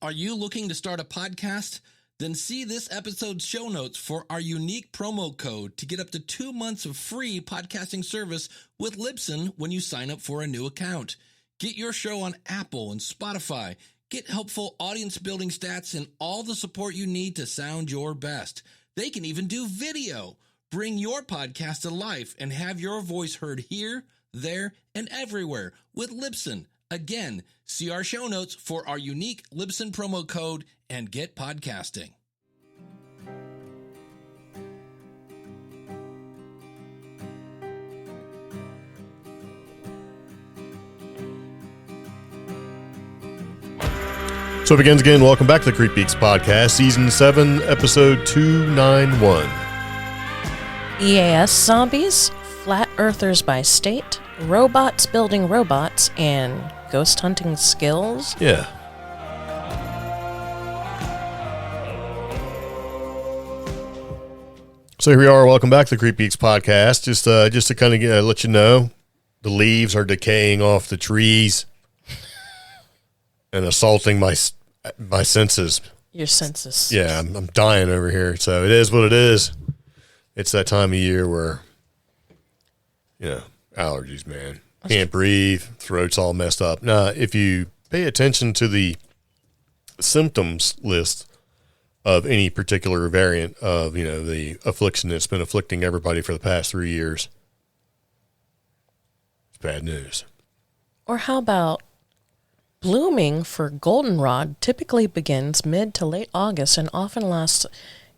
Are you looking to start a podcast? Then see this episode's show notes for our unique promo code to get up to 2 months of free podcasting service with Libsyn when you sign up for a new account. Get your show on Apple and Spotify. Get helpful audience building stats and all the support you need to sound your best. They can even do video. Bring your podcast to life and have your voice heard here, there, and everywhere with Libsyn. Again, see our show notes for our unique Libsyn promo code and get podcasting. So it begins again. Welcome back to the CreepGeeks Podcast, Season 7, Episode 291. EAS zombies, flat earthers by state, robots building robots, and ghost hunting skills. Yeah. So here we are. Welcome back to the CreepGeeks Podcast. Just to kind of let you know, the leaves are decaying off the trees and assaulting my senses. Your senses. Yeah, I'm dying over here. So it is what it is. It's that time of year where, allergies, man. Can't breathe, throat's all messed up. Now, if you pay attention to the symptoms list of any particular variant of, the affliction that's been afflicting everybody for the past 3 years, it's bad news. Or how about blooming for goldenrod typically begins mid to late August and often lasts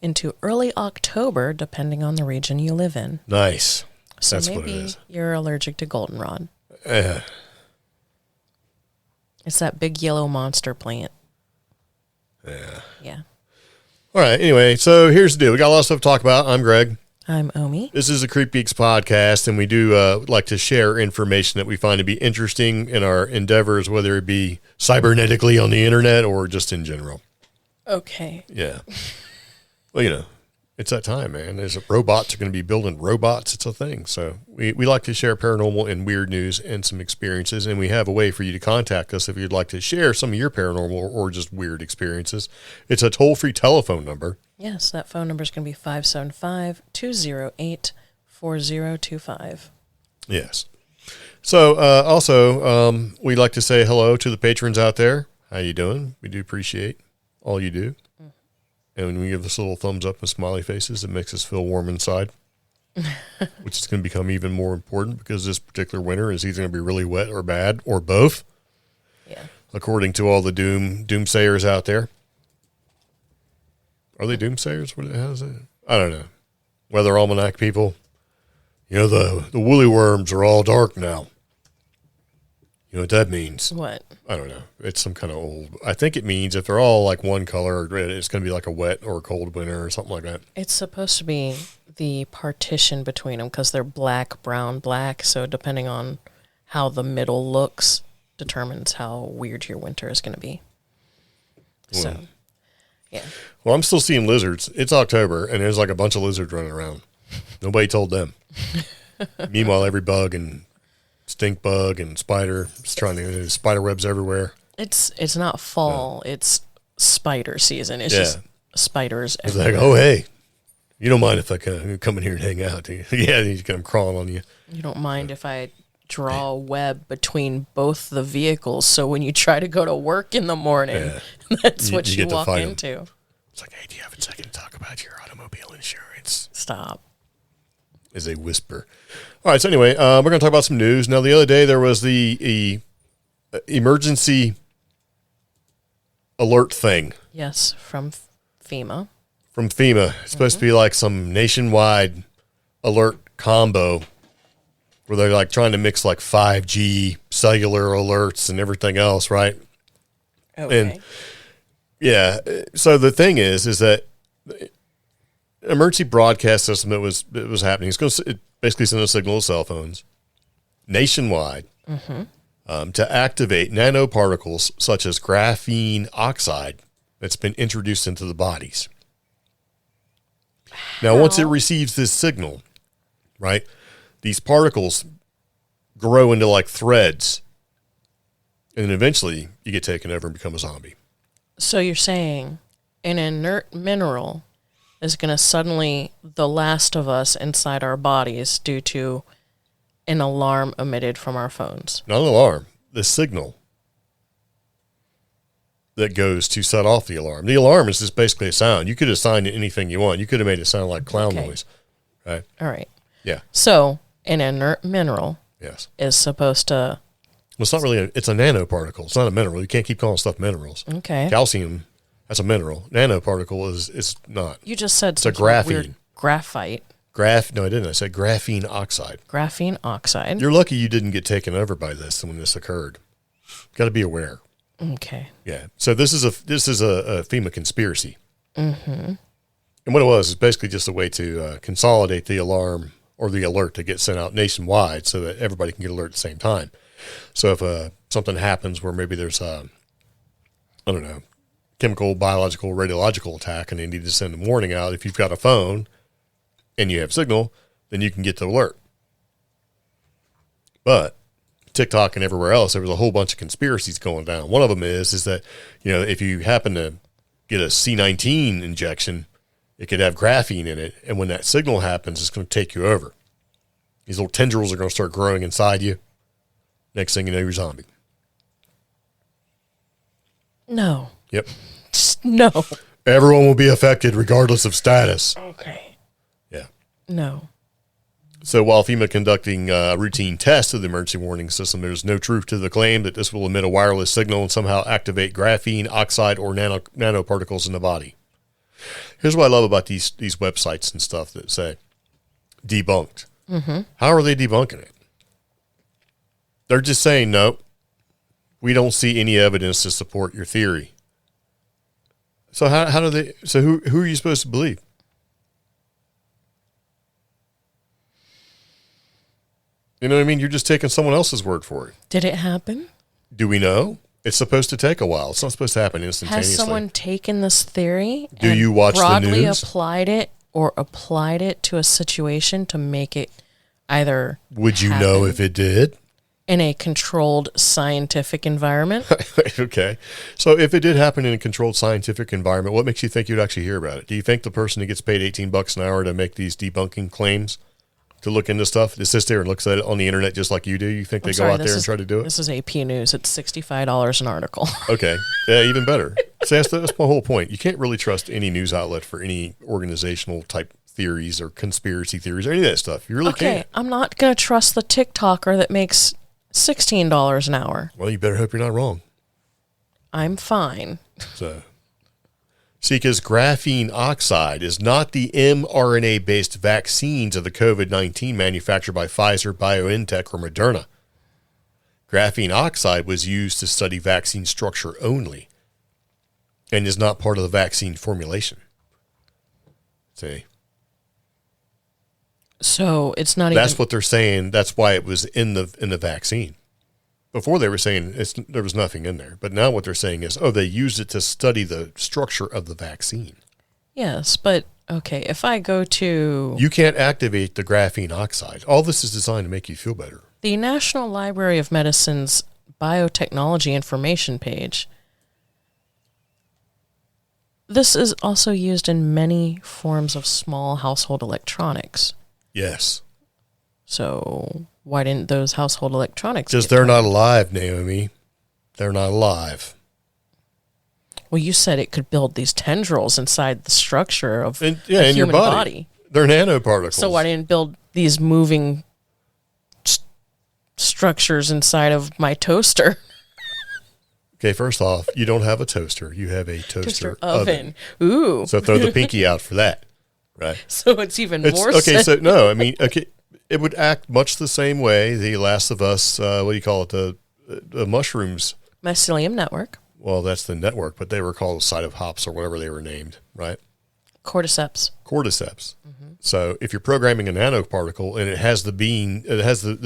into early October, depending on the region you live in. Nice. So that's what it maybe is. You're allergic to goldenrod. It's that big yellow monster plant. Yeah. All right. Anyway, so here's the deal. We got a lot of stuff to talk about. I'm Greg. I'm Omi. This is the CreepGeeks Podcast, and we do like to share information that we find to be interesting in our endeavors, whether it be cybernetically on the internet or just in general. Okay. Yeah. Well, it's that time, man. Robots are going to be building robots. It's a thing. So we like to share paranormal and weird news and some experiences, and we have a way for you to contact us if you'd like to share some of your paranormal or just weird experiences. It's a toll-free telephone number. Yes, that phone number is going to be 575-208-4025. Yes. So also, we'd like to say hello to the patrons out there. How you doing? We do appreciate all you do. And when we give us little thumbs up and smiley faces, it makes us feel warm inside, which is going to become even more important because this particular winter is either going to be really wet or bad or both. Yeah. According to all the doomsayers out there. Are they doomsayers? How's it? I don't know. Weather almanac people. The woolly worms are all dark now. You know what that means? What? I don't know. It's some kind of old. I think it means if they're all like one color, it's going to be like a wet or a cold winter or something like that. It's supposed to be the partition between them because they're black, brown, black. So depending on how the middle looks determines how weird your winter is going to be. So, yeah. Well, I'm still seeing lizards. It's October, and there's like a bunch of lizards running around. Nobody told them. Meanwhile, every bug and stink bug and spider is there's spider webs everywhere. It's not fall. No. It's spider season. It's just spiders everywhere. It's like, oh, hey, you don't mind if I come in here and hang out, do you? Yeah, he's come crawling on you. You don't mind if I draw a web between both the vehicles so when you try to go to work in the morning, that's what you walk into. It's like, hey, do you have a second to talk about your automobile insurance? Stop. As a whisper. All right, so anyway, we're going to talk about some news. Now, the other day there was the emergency alert thing. Yes, from FEMA. From FEMA. It's supposed to be like some nationwide alert combo where they're like trying to mix like 5G cellular alerts and everything else, right? Okay. And yeah, so the thing is that emergency broadcast system that was happening, it basically sent a signal to cell phones nationwide to activate nanoparticles such as graphene oxide that's been introduced into the bodies. Now, once it receives this signal, right, these particles grow into like threads, and then eventually you get taken over and become a zombie. So you're saying an inert mineral is going to suddenly the last of us inside our bodies due to an alarm emitted from our phones? Not an alarm, the signal that goes to set off the alarm. The alarm is just basically a sound. You could assign it anything you want. You could have made it sound like clown noise, right? All right. Yeah. So an inert mineral Yes. is supposed to... Well, it's not really it's a nanoparticle. It's not a mineral. You can't keep calling stuff minerals. Okay. Calcium, that's a mineral. Nanoparticle is not. You just said It's a something like graphene. weird graphite. No, I didn't. I said graphene oxide. Graphene oxide. You're lucky you didn't get taken over by this when this occurred. Got to be aware. Okay. Yeah. So this is a FEMA conspiracy. Mm-hmm. And what it was is basically just a way to consolidate the alarm or the alert to get sent out nationwide so that everybody can get alert at the same time. So if something happens where maybe there's chemical, biological, radiological attack, and they need to send a warning out, if you've got a phone and you have signal, then you can get the alert. But TikTok and everywhere else, there was a whole bunch of conspiracies going down. One of them is that, if you happen to get a C19 injection, it could have graphene in it. And when that signal happens, it's going to take you over. These little tendrils are going to start growing inside you. Next thing you know, you're a zombie. No. Yep. Just no. Everyone will be affected regardless of status. Okay. Yeah. No. So while FEMA conducting routine tests of the emergency warning system, there's no truth to the claim that this will emit a wireless signal and somehow activate graphene, oxide, or nanoparticles in the body. Here's what I love about these websites and stuff that say debunked. Mm-hmm. How are they debunking it? They're just saying, no, we don't see any evidence to support your theory. So how do they? So who are you supposed to believe? You know what I mean? You're just taking someone else's word for it. Did it happen? Do we know? It's supposed to take a while. It's not supposed to happen instantaneously. Has someone taken this theory Do you watch the broadly news? applied it to a situation to make it either Would you happen know if it did? in a controlled scientific environment? Okay. So if it did happen in a controlled scientific environment, what makes you think you'd actually hear about it? Do you think the person who gets paid $18 an hour to make these debunking claims, to look into stuff, that sits there and looks at it on the internet just like you do, you think they go out there and try to do it? This is AP News. It's $65 an article. Okay. Yeah, even better. So that's my whole point. You can't really trust any news outlet for any organizational type theories or conspiracy theories or any of that stuff. You really can't. I'm not going to trust the TikToker that makes $16 an hour. Well, you better hope you're not wrong. I'm fine. So, see, because graphene oxide is not the mRNA-based vaccines of the COVID-19 manufactured by Pfizer, BioNTech, or Moderna. Graphene oxide was used to study vaccine structure only and is not part of the vaccine formulation. See? So it's not That's even... what they're saying. That's why it was in the vaccine. Before they were saying there was nothing in there. But now what they're saying is, they used it to study the structure of the vaccine. Yes, but, okay, if I go to... You can't activate the graphene oxide. All this is designed to make you feel better. The National Library of Medicine's biotechnology information page. This is also used in many forms of small household electronics. Yes. So why didn't those household electronics? Because they're not alive, Naomi. They're not alive. Well, you said it could build these tendrils inside the structure of in the your human body. They're nanoparticles. So why didn't it build these moving structures inside of my toaster? Okay, first off, you don't have a toaster. You have a toaster oven. Ooh. So throw the pinky out for that. Right. So it's even more okay, so no, I mean, okay, it would act much the same way the Last of Us, what do you call it, the mushrooms. Mycelium network. Well, that's the network, but they were called cytohops or whatever they were named, right? Cordyceps. Cordyceps. Mm-hmm. So if you're programming a nanoparticle and it has the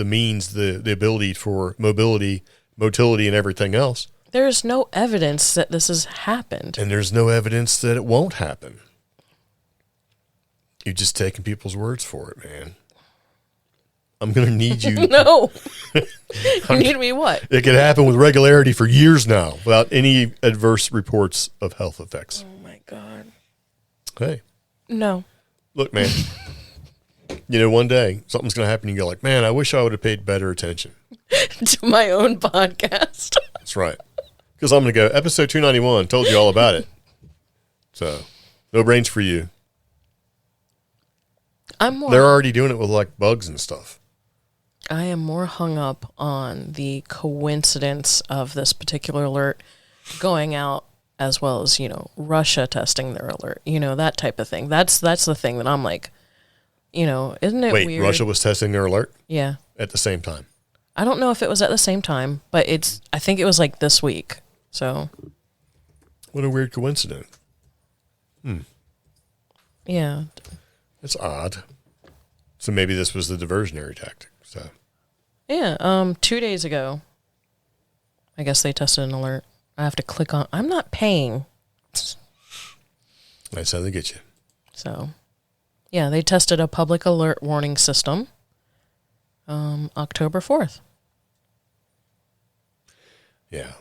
means, the ability for mobility, motility, and everything else. There's no evidence that this has happened. And there's no evidence that it won't happen. You're just taking people's words for it, man. I'm going to need you. No. You need me what? It can happen with regularity for years now without any adverse reports of health effects. Oh, my God. Hey. No. Look, man. You know, one day something's going to happen and you go like, man, I wish I would have paid better attention. To my own podcast. That's right. Because I'm going to go, episode 291, told you all about it. So, no brains for you. They're already doing it with like bugs and stuff. I am more hung up on the coincidence of this particular alert going out, as well as, you know, Russia testing their alert, you know, that type of thing. That's the thing that I'm like, you know, isn't it weird? Wait, Russia was testing their alert? Yeah. At the same time? I don't know if it was at the same time, but I think it was like this week. So. What a weird coincidence. Yeah. That's odd. So maybe this was the diversionary tactic. So. Yeah. 2 days ago, I guess they tested an alert. I have to click on. I'm not paying. That's how they get you. So, yeah, they tested a public alert warning system. October 4th. Yeah.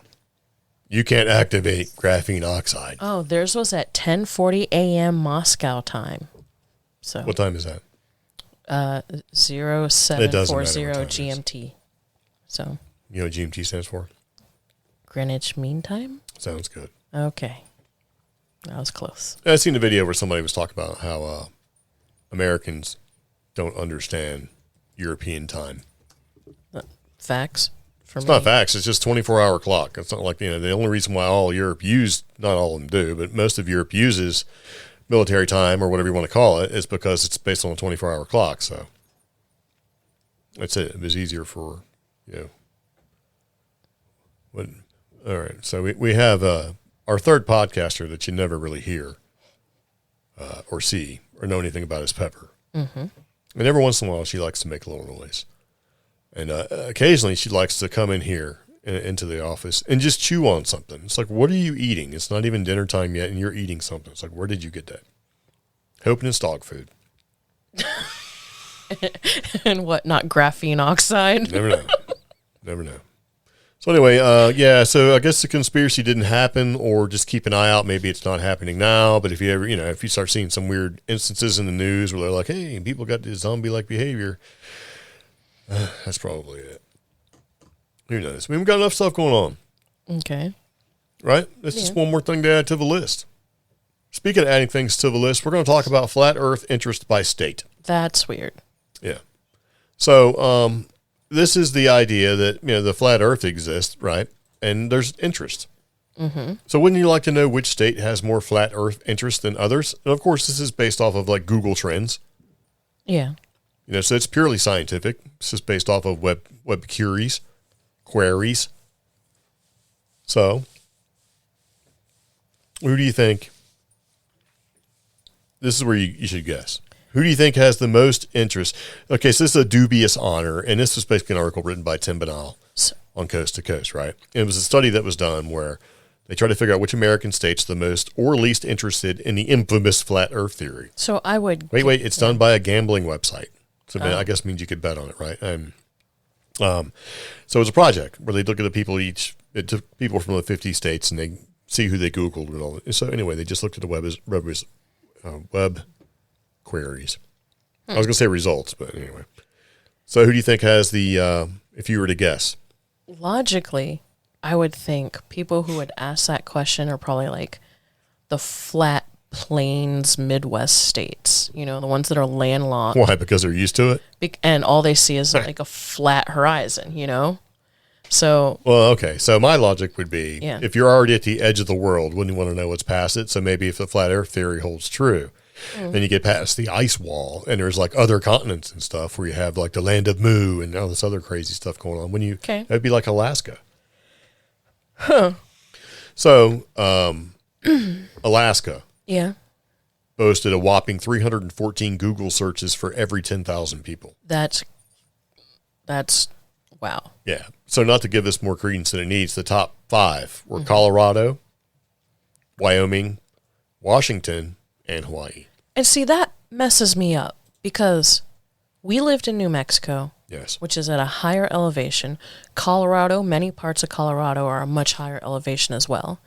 You can't activate graphene oxide. Oh, theirs was at 10:40 a.m. Moscow time. So What time is that? 0740 GMT. So You know what GMT stands for? Greenwich Mean Time? Sounds good. Okay. That was close. I seen the video where somebody was talking about how Americans don't understand European time. Facts for It's me. not facts. It's just 24-hour clock. It's not like, you know, the only reason why all Europe not all of them do, but most of Europe uses military time or whatever you want to call it is because it's based on a 24-hour clock. So that's it. It was easier for, you know. All right. So we have our third podcaster that you never really hear or see or know anything about is Pepper. Mm-hmm. And every once in a while, she likes to make a little noise. And occasionally, she likes to come in here into the office and just chew on something. It's like, what are you eating? It's not even dinner time yet, and you're eating something. It's like, where did you get that? Hoping it's dog food. And what, not graphene oxide? Never know. Never know. So anyway, so I guess the conspiracy didn't happen, or just keep an eye out. Maybe it's not happening now, but if you ever, if you start seeing some weird instances in the news where they're like, hey, people got this zombie-like behavior, that's probably it. Who knows? I mean, we've got enough stuff going on. Okay. Right? That's just one more thing to add to the list. Speaking of adding things to the list, we're going to talk about flat Earth interest by state. That's weird. Yeah. So, this is the idea that, the flat Earth exists, right? And there's interest. Mm-hmm. So wouldn't you like to know which state has more flat Earth interest than others? And of course, this is based off of like Google Trends. Yeah. So it's purely scientific. This is based off of web queries. So, who do you think? This is where you should guess. Who do you think has the most interest? Okay, so this is a dubious honor, and this was basically an article written by Tim Banal on Coast to Coast, right? And it was a study that was done where they tried to figure out which American state's the most or least interested in the infamous flat Earth theory. So I would... Wait, it's done by a gambling website. So I guess means you could bet on it, right? So it was a project where they look at the people it took people from the 50 states and they see who they Googled and all that. So anyway, they just looked at the web queries. I was going to say results, but anyway. So who do you think has the, if you were to guess? Logically, I would think people who would ask that question are probably like the flat plains Midwest states, the ones that are landlocked. Why? Because they're used to it? And all they see is like a flat horizon, So. Well, okay. So my logic would be, Yeah. if you're already at the edge of the world, wouldn't you want to know what's past it? So maybe if the flat Earth theory holds true, then you get past the ice wall and there's like other continents and stuff where you have like the land of Mu and all this other crazy stuff going on. That'd be like Alaska. Huh. So, Alaska. Yeah. Boasted a whopping 314 Google searches for every 10,000 people. That's wow. Yeah. So not to give this more credence than it needs, the top 5 were Colorado, Wyoming, Washington, and Hawaii. And see, that messes me up because we lived in New Mexico Yes. which is at a higher elevation. Colorado, many parts of Colorado are a much higher elevation as well.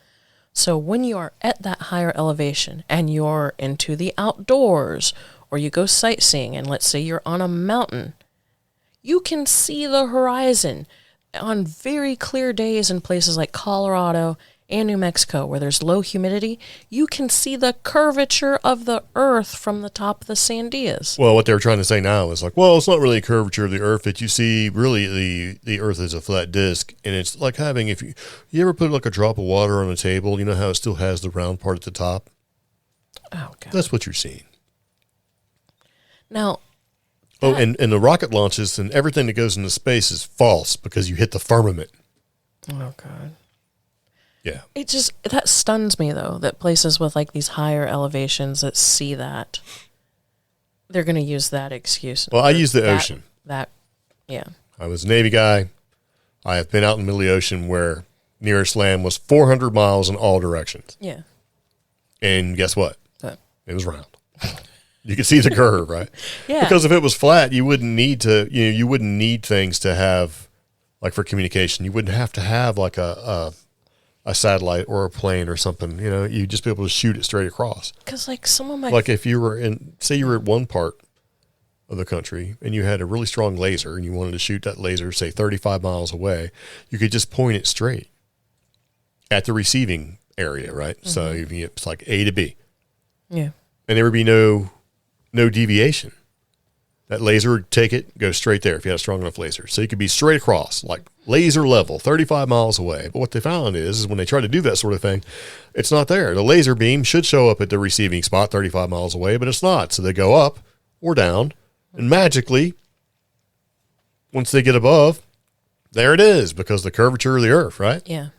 So when you are at that higher elevation and you're into the outdoors, or you go sightseeing, and let's say you're on a mountain, you can see the horizon on very clear days in places like Colorado and New Mexico where there's low humidity. You can see the curvature of the earth from the top of the Sandias. Well, what they were trying to say now is like, well, it's not really a curvature of the earth that you see. Really, the earth is a flat disc, and it's like having, if you ever put like a drop of water on a table, you know how it still has the round part at the top? Oh, God. That's what you're seeing. Now, Oh, and the rocket launches and everything that goes into space is false because you hit the firmament. oh, God. Yeah. It just, that stuns me, though, that places with like these higher elevations that see that, they're going to use that excuse. Well, I use the ocean. Yeah. I was a Navy guy. I have been out in the middle of the ocean where nearest land was 400 miles in all directions. Yeah. And guess what? But, It was round. You could see the curve, right? yeah. Because if it was flat, you wouldn't need to, you wouldn't need things to have, like for communication, you wouldn't have to have like a satellite or a plane or something, you'd just be able to shoot it straight across. Because like some of my... Like if you were say you were at one part of the country and you had a really strong laser and you wanted to shoot that laser, say 35 miles away, you could just point it straight at the receiving area, right? Mm-hmm. So it's like A to B. Yeah. And there would be no deviation. That laser would take it, go straight there if you had a strong enough laser. So you could be straight across, like laser level, 35 miles away. But what they found is when they try to do that sort of thing, it's not there. The laser beam should show up at the receiving spot 35 miles away, but it's not. So they go up or down, and magically, once they get above, there it is, because the curvature of the earth, right? Yeah.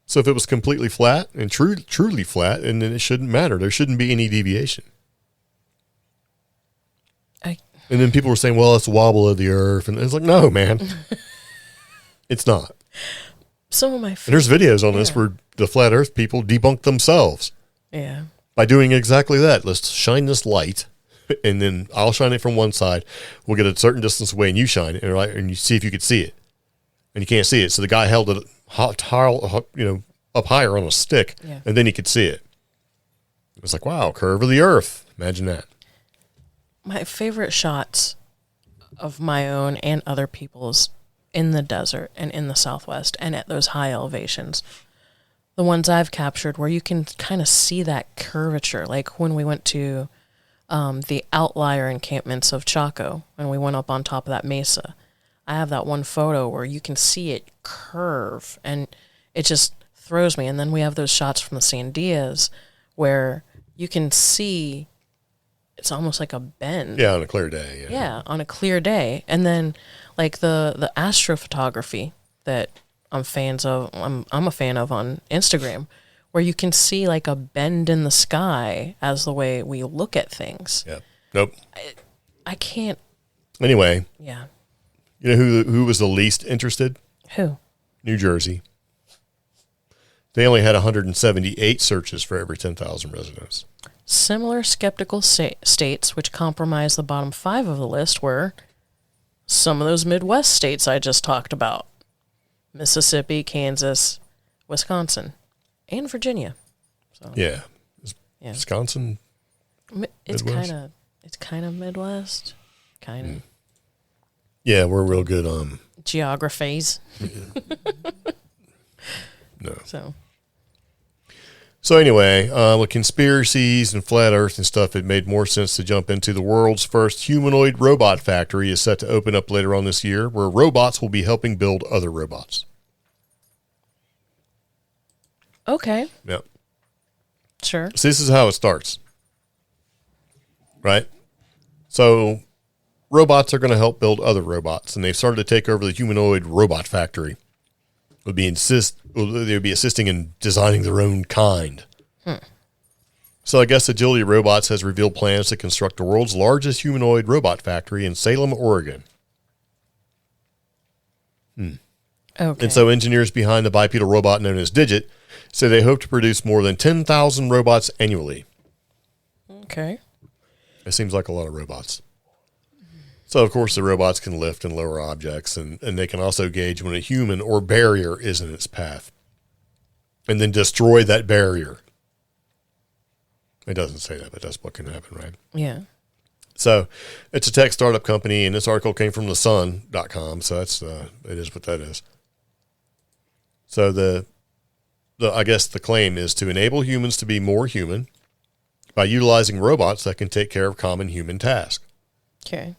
So if it was completely flat and truly flat, and then it shouldn't matter. There shouldn't be any deviation. And then people were saying, well, it's the wobble of the earth. And it's like, no, man. It's not. Some of my And there's videos on this Yeah. where the flat earth people debunk themselves Yeah. by doing exactly that. Let's shine this light, and then I'll shine it from one side. We'll get a certain distance away, and you shine it, and you see if you could see it. And you can't see it. So the guy held it up higher on a stick, Yeah. and then he could see it. It was like, wow, curve of the earth. Imagine that. My favorite shots of my own and other people's in the desert and in the Southwest and at those high elevations, the ones I've captured where you can kind of see that curvature, like when we went to the outlier encampments of Chaco, when we went up on top of that mesa. I have that one photo where you can see it curve, and it just throws me. And then we have those shots from the Sandias where you can see it's almost like a bend. Yeah, on a clear day. Yeah, on a clear day. And then like the astrophotography that I'm a fan of on Instagram, where you can see like a bend in the sky as the way we look at things. Yeah. Nope. I can't. Anyway, Yeah. you know who was the least interested? Who? New Jersey. They only had 178 searches for every 10,000 residents. Similar skeptical states, which comprise the bottom 5 of the list, were some of those Midwest states I just talked about: Mississippi, Kansas, Wisconsin, and Virginia. So Yeah. yeah, Wisconsin. it's Midwest? kind of Midwest, kind of Yeah, we're real good geographies. no. So So anyway, with conspiracies and flat earth and stuff, it made more sense to jump into the world's first humanoid robot factory is set to open up later on this year, where robots will be helping build other robots. okay, Yep. sure. So this is how it starts. Right? So robots are going to help build other robots, and they've started to take over the humanoid robot factory. They would be assisting in designing their own kind. So I guess Agility Robots has revealed plans to construct the world's largest humanoid robot factory in Salem, Oregon. Okay. And so engineers behind the bipedal robot known as Digit say they hope to produce more than 10,000 robots annually. Okay. It seems like a lot of robots. So, of course, the robots can lift and lower objects, and they can also gauge when a human or barrier is in its path and then destroy that barrier. It doesn't say that, but that's what can happen, right? Yeah. So it's a tech startup company, and this article came from thesun.com, so that's it is what that is. So I guess the claim is to enable humans to be more human by utilizing robots that can take care of common human tasks. Okay.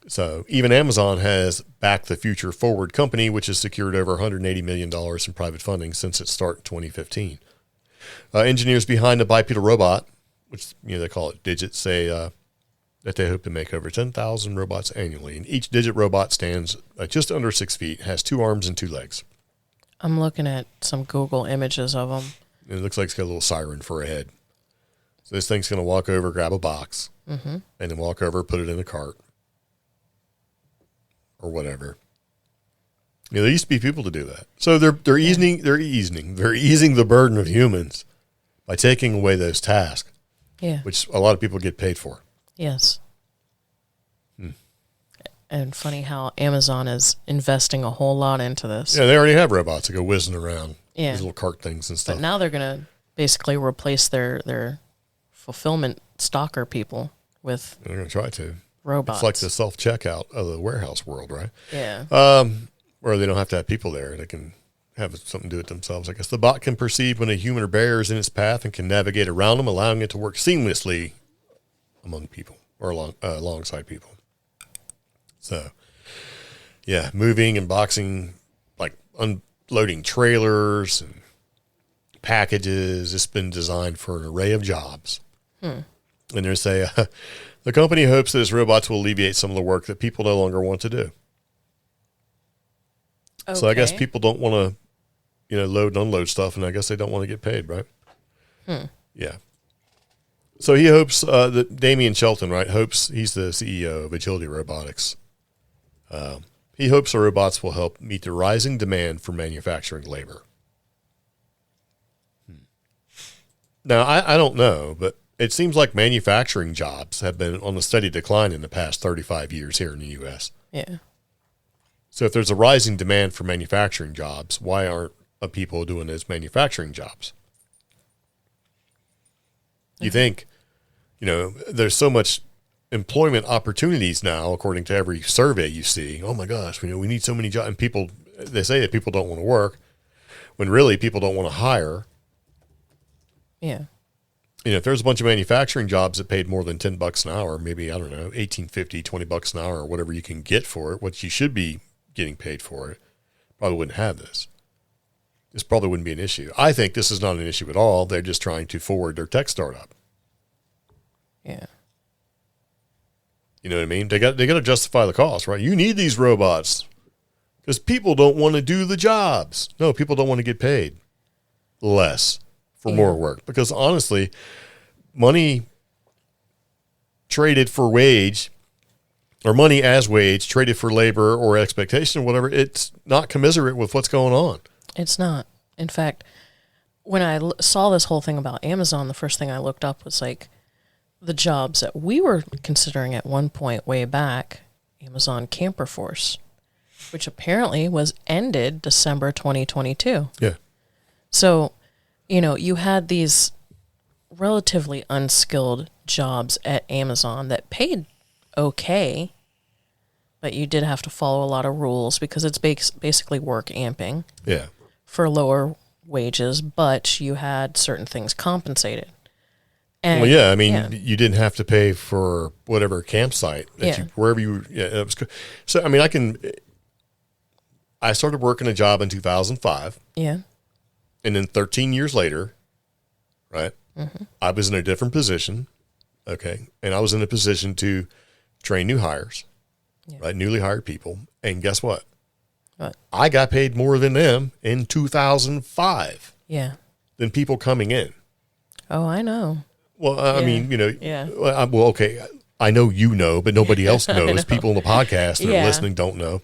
So even Amazon has Back the Future Forward Company, which has secured over $180 million in private funding since its start in 2015. Engineers behind the bipedal robot, which they call it Digit, say that they hope to make over 10,000 robots annually. And each Digit robot stands just under 6 feet, has 2 arms and 2 legs. I'm looking at some Google images of them. And it looks like it's got a little siren for a head. So this thing's going to walk over, grab a box, and then walk over, put it in a cart. Or whatever. There used to be people to do that. So they're easing the burden of humans by taking away those tasks. Yeah. Which a lot of people get paid for. Yes. And funny how Amazon is investing a whole lot into this. Yeah, they already have robots that go whizzing around. Yeah. These little cart things and stuff. But now they're going to basically replace their fulfillment stalker people with They're going to try to. robots. It's like the self-checkout of the warehouse world, right? Yeah. Where they don't have to have people there. They can have something to do it themselves. I guess the bot can perceive when a human or barrier is in its path and can navigate around them, allowing it to work seamlessly among people or alongside people. So, yeah, moving and boxing, like unloading trailers and packages. It's been designed for an array of jobs. And they say the company hopes that its robots will alleviate some of the work that people no longer want to do. Okay. So I guess people don't want to, load and unload stuff, and I guess they don't want to get paid, right? Yeah. So he hopes that Damian Shelton, right, he's the CEO of Agility Robotics. He hopes the robots will help meet the rising demand for manufacturing labor. Now, I don't know, but it seems like manufacturing jobs have been on a steady decline in the past 35 years here in the U.S. Yeah. So if there's a rising demand for manufacturing jobs, why aren't people doing those manufacturing jobs? You think, there's so much employment opportunities now, according to every survey you see. Oh my gosh, we need so many jobs. And they say that people don't want to work when really people don't want to hire. Yeah. If there's a bunch of manufacturing jobs that paid more than $10 an hour, maybe, I don't know, $18.50, $20 an hour, or whatever you can get for it, what you should be getting paid for it, probably wouldn't have this. This probably wouldn't be an issue. I think this is not an issue at all. They're just trying to forward their tech startup. Yeah. You know what I mean? They got to justify the cost, right? You need these robots because people don't want to do the jobs. No, people don't want to get paid less for more work, because honestly, money traded for wage, or money as wage traded for labor or expectation or whatever, it's not commensurate with what's going on. It's not. In fact, when I saw this whole thing about Amazon, the first thing I looked up was like the jobs that we were considering at one point way back, Amazon Camper Force, which apparently was ended December 2022. Yeah. So, you had these relatively unskilled jobs at Amazon that paid okay, but you did have to follow a lot of rules because it's basically work amping. Yeah. For lower wages, but you had certain things compensated. And, you didn't have to pay for whatever campsite that wherever you. Yeah, it was. So I started working a job in 2005. Yeah. And then 13 years later, right, I was in a different position, okay, and I was in a position to train new hires, right, newly hired people, and guess what? What? I got paid more than them in 2005 than people coming in. Oh, I know. Well, I mean, Yeah. Well, okay, I know but nobody else knows. People on the podcast that are listening don't know.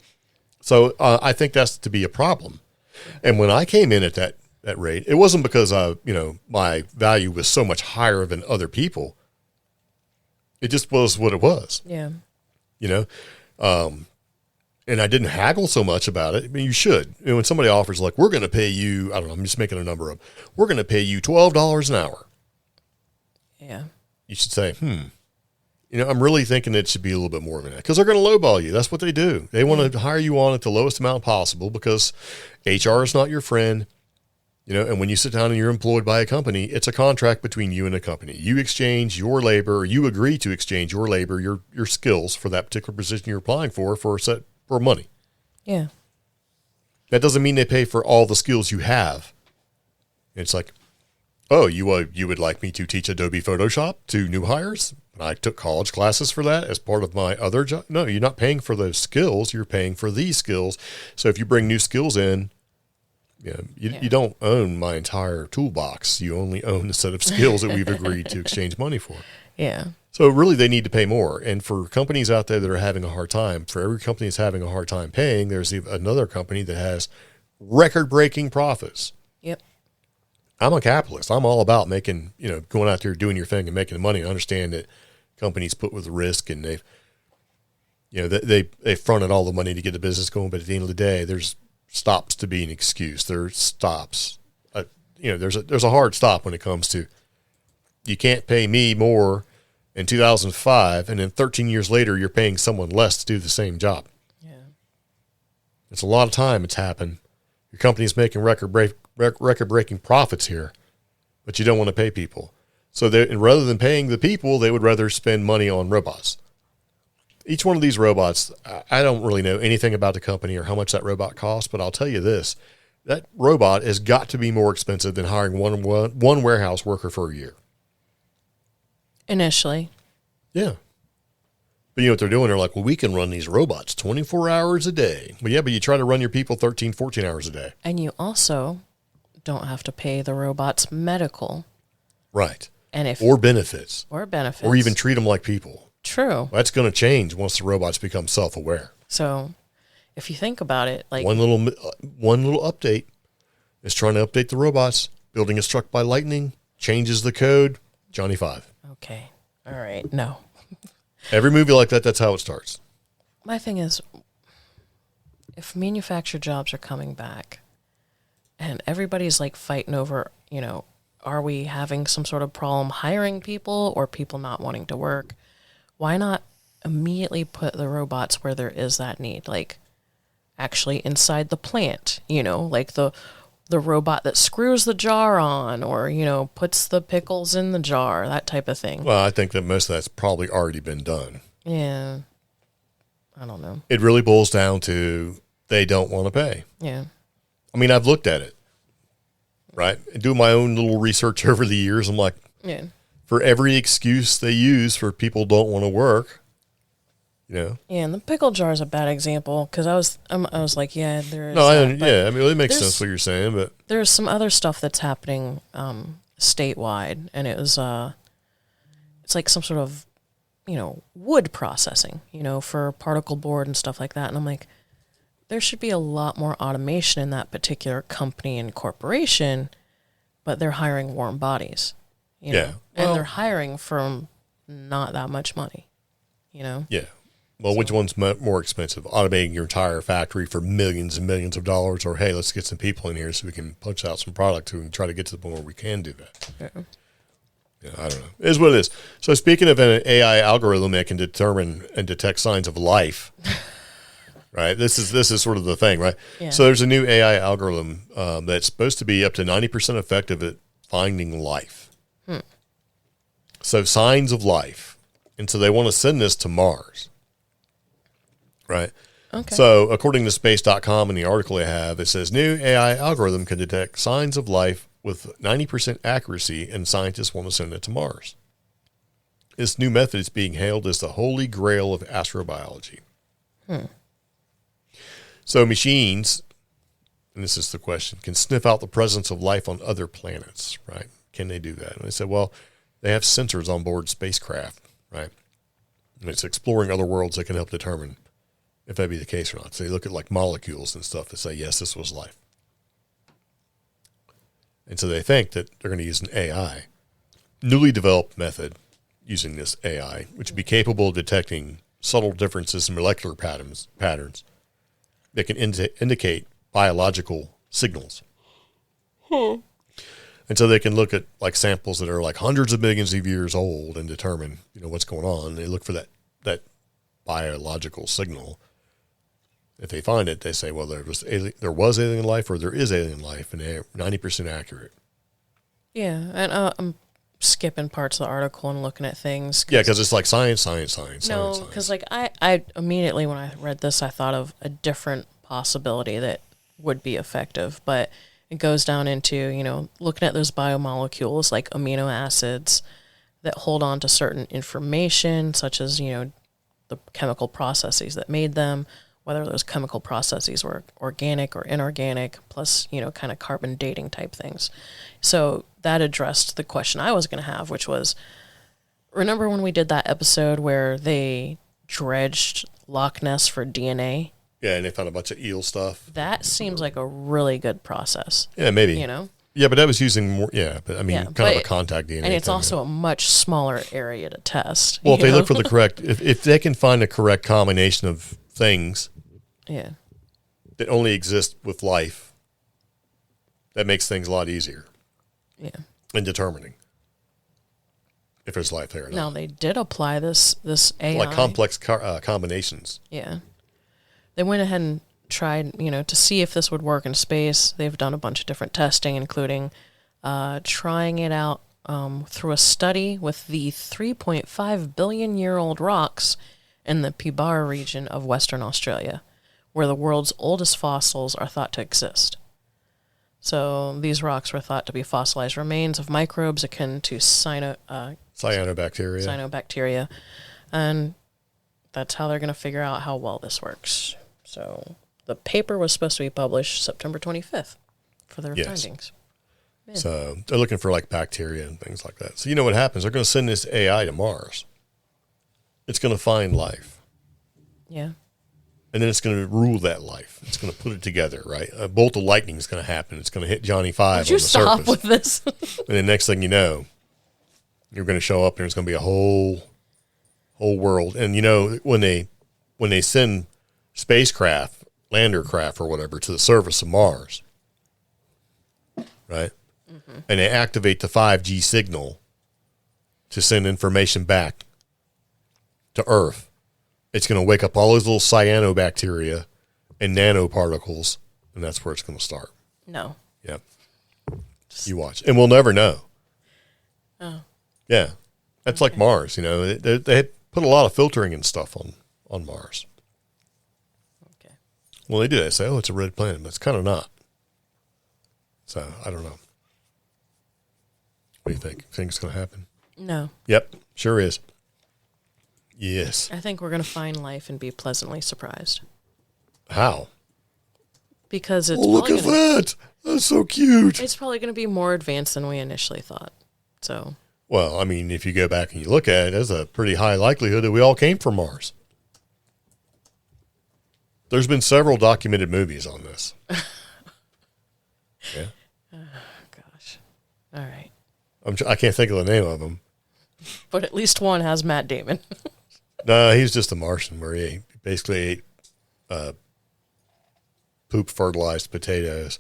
So I think that's to be a problem. And when I came in at that rate, it wasn't because my value was so much higher than other people. It just was what it was. Yeah. You know? And I didn't haggle so much about it. I mean, you should. You know, when somebody offers, like, we're going to pay you, I don't know, I'm just making a number up. We're going to pay you $12 an hour. Yeah. You should say, you know, I'm really thinking it should be a little bit more than that, because they're going to lowball you. That's what they do. They want to hire you on at the lowest amount possible because HR is not your friend. You know, and when you sit down and you're employed by a company, it's a contract between you and a company. You exchange your labor, or you agree to exchange your labor, your skills for that particular position you're applying for money. Yeah. That doesn't mean they pay for all the skills you have. It's like, oh, you would like me to teach Adobe Photoshop to new hires? I took college classes for that as part of my other job. No, you're not paying for those skills. You're paying for these skills. So if you bring new skills in, you don't own my entire toolbox. You only own the set of skills that we've agreed to exchange money for. Yeah. So really they need to pay more. And for companies out there that are having a hard time, for every company that's having a hard time paying, there's another company that has record-breaking profits. Yep. I'm a capitalist. I'm all about making, going out there doing your thing and making money. I understand that companies put with risk and they fronted all the money to get the business going. But at the end of the day, there's stops to be an excuse. There's stops. There's a hard stop when it comes to, you can't pay me more in 2005, and then 13 years later, you're paying someone less to do the same job. Yeah. It's a lot of time it's happened. Your company's making record-breaking profits here, but you don't want to pay people. So rather than paying the people, they would rather spend money on robots. Each one of these robots, I don't really know anything about the company or how much that robot costs, but I'll tell you this. That robot has got to be more expensive than hiring one warehouse worker for a year. Initially. Yeah. But you know what they're doing? They're like, well, we can run these robots 24 hours a day. Well, yeah, but you try to run your people 13, 14 hours a day. And you also don't have to pay the robots medical. Right. And or benefits. Or benefits. Or even treat them like people. True. That's going to change once the robots become self-aware. So if you think about it, like one little update is trying to update the robots. Building is struck by lightning, changes the code. Johnny 5. Okay. All right. No. Every movie like that, that's how it starts. My thing is, if manufactured jobs are coming back and everybody's like fighting over, are we having some sort of problem hiring people or people not wanting to work? Why not immediately put the robots where there is that need? Like actually inside the plant, like the robot that screws the jar on or, puts the pickles in the jar, that type of thing. Well, I think that most of that's probably already been done. Yeah. I don't know. It really boils down to they don't want to pay. Yeah. I mean, I've looked at it, right? And doing my own little research over the years, I'm like, yeah. For every excuse they use for people don't want to work, Yeah, and the pickle jar is a bad example because I was like, yeah, there is. No, I mean, it makes sense what you're saying, but there's some other stuff that's happening statewide, and it was it's like some sort of wood processing, for particle board and stuff like that, and I'm like, there should be a lot more automation in that particular company and corporation, but they're hiring warm bodies, and they're hiring from not that much money, Yeah. Well, which one's more expensive? Automating your entire factory for millions and millions of dollars, or hey, let's get some people in here so we can punch out some product and try to get to the point where we can do that. Yeah, I don't know. It is what it is. So speaking of an AI algorithm that can determine and detect signs of life, right? This is sort of the thing, right? Yeah. So there's a new AI algorithm that's supposed to be up to 90% effective at finding life. So signs of life. And so they want to send this to Mars. Right. Okay. So according to space.com in the article they have, it says new AI algorithm can detect signs of life with 90% accuracy, and scientists want to send it to Mars. This new method is being hailed as the holy grail of astrobiology. So machines, and this is the question, can sniff out the presence of life on other planets, right? Can they do that? And they said, well, they have sensors on board spacecraft, right? And it's exploring other worlds that can help determine if that be the case or not. So you look at like molecules and stuff to say, yes, this was life. And so they think that they're going to use an AI, newly developed method, using this AI, which would be capable of detecting subtle differences in molecular patterns that can indicate biological signals. And so they can look at like samples that are like hundreds of millions of years old and determine, what's going on. They look for that biological signal. If they find it, they say, well, there was alien life or there is alien life, and they're 90% accurate. Yeah, and I'm skipping parts of the article and looking at things. Yeah, because it's like science. No, because like I immediately when I read this, I thought of a different possibility that would be effective, but it goes down into, looking at those biomolecules like amino acids that hold on to certain information, such as, the chemical processes that made them, whether those chemical processes were organic or inorganic, plus, kind of carbon dating type things. So that addressed the question I was going to have, which was, remember when we did that episode where they dredged Loch Ness for DNA? Yeah, and they found a bunch of eel stuff. That seems like a really good process. Yeah, maybe. Yeah, but that was using more, kind of a contact DNA. And it's also a much smaller area to test. Well, if they look for the correct, if they can find the correct combination of things that only exist with life, that makes things a lot easier. Yeah. In determining if there's life there or not. Now, they did apply this AI. Like complex combinations. Yeah. They went ahead and tried, to see if this would work in space. They've done a bunch of different testing, including trying it out through a study with the 3.5 billion year old rocks in the Pilbara region of Western Australia, where the world's oldest fossils are thought to exist. So these rocks were thought to be fossilized remains of microbes akin to cyanobacteria. And that's how they're going to figure out how well this works. So the paper was supposed to be published September 25th for their findings. Yeah. So they're looking for like bacteria and things like that. So you know what happens? They're going to send this AI to Mars. It's going to find life. Yeah. And then it's going to rule that life. It's going to put it together, right? A bolt of lightning is going to happen. It's going to hit Johnny Five on the surface. Would you stop with this? And the next thing you know, you're going to show up and there's going to be a whole world. And when they send spacecraft, lander craft or whatever to the surface of Mars, right? Mm-hmm. And they activate the 5G signal to send information back to Earth. It's going to wake up all those little cyanobacteria and nanoparticles, and that's where it's going to start. No. Yep. You watch. And we'll never know. Oh. Yeah. That's like Mars, They put a lot of filtering and stuff on Mars. Okay. Well, they do. They say, it's a red planet, but it's kind of not. So, I don't know. What do you think? Think it's going to happen? No. Yep. Sure is. Yes. I think we're going to find life and be pleasantly surprised. How? Because it's look at that. That's so cute. It's probably going to be more advanced than we initially thought. So. Well, I mean, if you go back and you look at it, there's a pretty high likelihood that we all came from Mars. There's been several documented movies on this. Yeah. Oh, gosh. All right. I can't think of the name of them. But at least one has Matt Damon. No, he's just a Martian where he basically ate poop fertilized potatoes.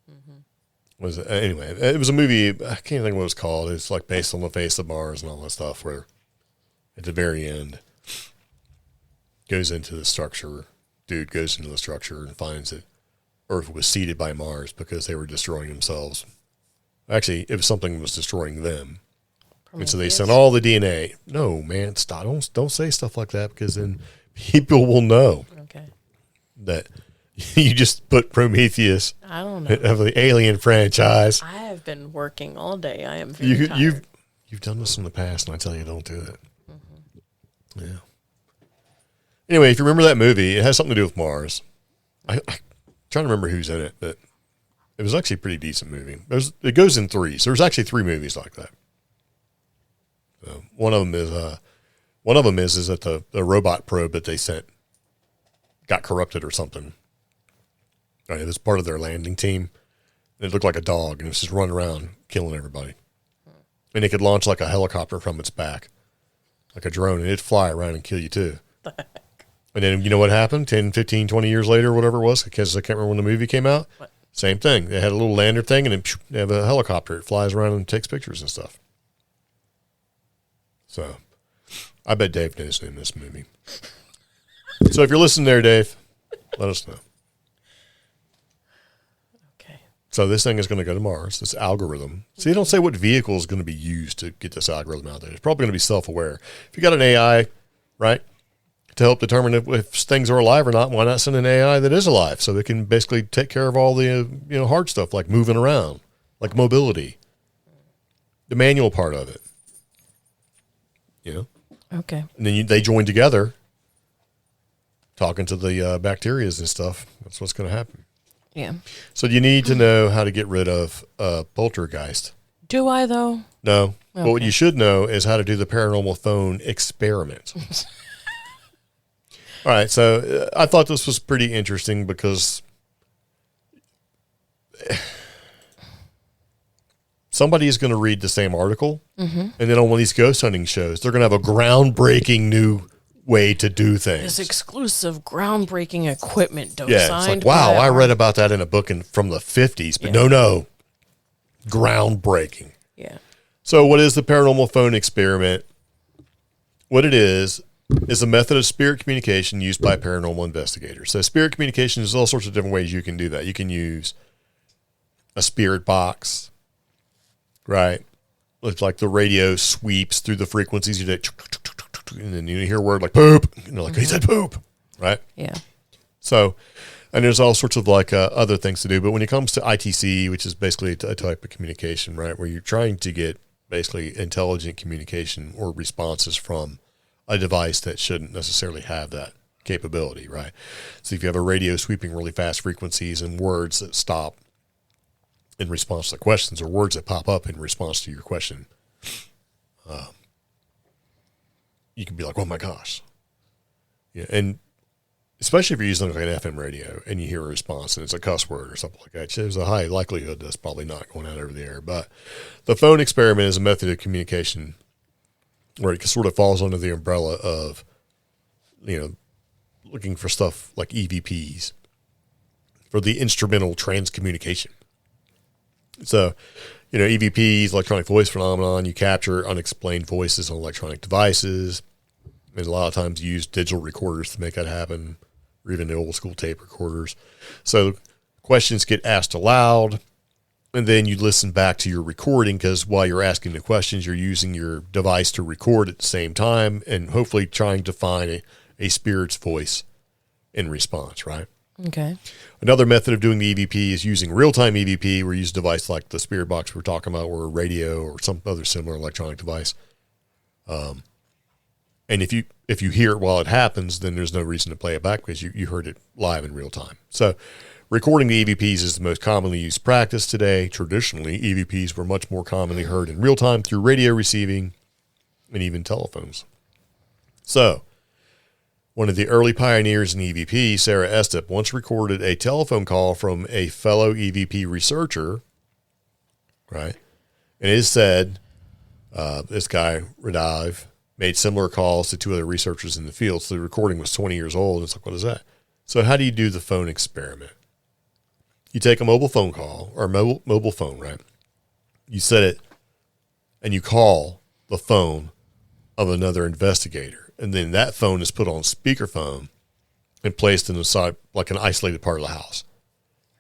Mm-hmm. Anyway, it was a movie. I can't think what it was called. It's like based on the face of Mars and all that stuff, where at the very end goes into the structure. Dude goes into the structure and finds that Earth was seeded by Mars because they were destroying themselves. Actually, it was something that was destroying them. And so they sent all the DNA. No, man, stop. Don't say stuff like that because then people will know that you just put Prometheus I don't know. of the Alien franchise. I have been working all day. I am very tired. You've done this in the past, and I tell you, don't do it. Mm-hmm. Yeah. Anyway, if you remember that movie, it has something to do with Mars. I'm trying to remember who's in it, but it was actually a pretty decent movie. It goes in threes. There's actually 3 movies like that. One of them is that the robot probe that they sent got corrupted or something. Right, it was part of their landing team. It looked like a dog, and it was just running around killing everybody. And it could launch like a helicopter from its back, like a drone, and it'd fly around and kill you too. And then you know what happened? 10, 15, 20 years later, whatever it was, because I can't remember when the movie came out. What? Same thing. They had a little lander thing, and then they have a helicopter. It flies around and takes pictures and stuff. So I bet Dave knows in this movie. So if you're listening there, Dave, let us know. Okay. So this thing is going to go to Mars, this algorithm. So you don't say what vehicle is going to be used to get this algorithm out there. It's probably going to be self-aware. If you got an AI, right, to help determine if things are alive or not, why not send an AI that is alive so it can basically take care of all the hard stuff like moving around, like mobility, the manual part of it. Okay. And then they join together, talking to the bacterias and stuff. That's what's going to happen. Yeah. So you need to know how to get rid of poltergeist. Do I, though? No. Okay. But what you should know is how to do the paranormal phone experiment. All right. So I thought this was pretty interesting because somebody is going to read the same article, and then on one of these ghost hunting shows, they're going to have a groundbreaking new way to do things. This exclusive, groundbreaking equipment designed. Yeah, it's like, wow, I read about that in a book from the 50s, but no, groundbreaking. Yeah. So what is the paranormal phone experiment? What it is a method of spirit communication used by paranormal investigators. So spirit communication is all sorts of different ways you can do that. You can use a spirit box, right? It's like the radio sweeps through the frequencies. You do, and then you hear a word like poop, and you're like, he said poop, right? Yeah. So, and there's all sorts of like other things to do. But when it comes to ITC, which is basically a type of communication, right, where you're trying to get basically intelligent communication or responses from a device that shouldn't necessarily have that capability, right? So if you have a radio sweeping really fast frequencies and words that stop in response to questions or words that pop up in response to your question, you can be like, oh my gosh. Yeah. And especially if you're using like an FM radio and you hear a response and it's a cuss word or something like that, there's a high likelihood that's probably not going out over the air. But the phone experiment is a method of communication where it sort of falls under the umbrella of, looking for stuff like EVPs for the instrumental transcommunication. So, EVPs, electronic voice phenomenon, you capture unexplained voices on electronic devices. And a lot of times you use digital recorders to make that happen, or even the old school tape recorders. So questions get asked aloud, and then you listen back to your recording because while you're asking the questions, you're using your device to record at the same time and hopefully trying to find a spirit's voice in response, right? Okay. Another method of doing the EVP is using real-time EVP, where you use a device like the spirit box we're talking about, or a radio or some other similar electronic device. And if you hear it while it happens, then there's no reason to play it back because you heard it live in real time. So recording the EVPs is the most commonly used practice today. Traditionally, EVPs were much more commonly heard in real time through radio receiving and even telephones. So one of the early pioneers in EVP, Sarah Estep, once recorded a telephone call from a fellow EVP researcher, right? And it is said this guy, Radive, made similar calls to two other researchers in the field. So the recording was 20 years old. It's like, what is that? So how do you do the phone experiment? You take a mobile phone call, or mobile phone, right? You set it and you call the phone of another investigator. And then that phone is put on speakerphone and placed in the side, like an isolated part of the house.